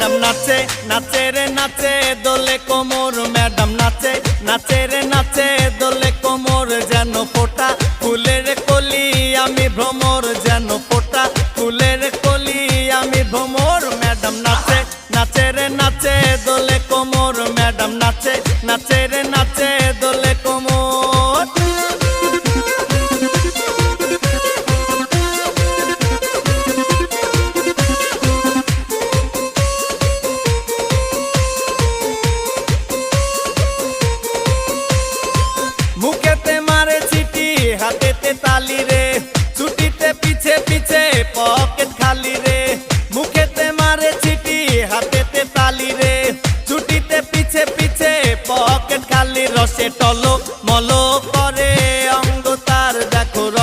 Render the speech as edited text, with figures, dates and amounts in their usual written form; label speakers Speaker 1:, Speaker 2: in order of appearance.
Speaker 1: Madam নাচে নাচে রে নাচে দোলে কোমর ম্যাডাম নাচে নাচে রে নাচে দোলে কোমর যেন ফোটা ফুলের কলি আমি ভ্রমর যেন ফোটা ফুলের কলি আমি ভ্রমর ম্যাডাম নাচে নাচে রে নাচে দোলে কোমর ম্যাডাম নাচে নাচে রে নাচে দোলে কোমর। মুখেতে মারে চিঠি হাতেতে তালি রে ছুটিতে পিছে পিছে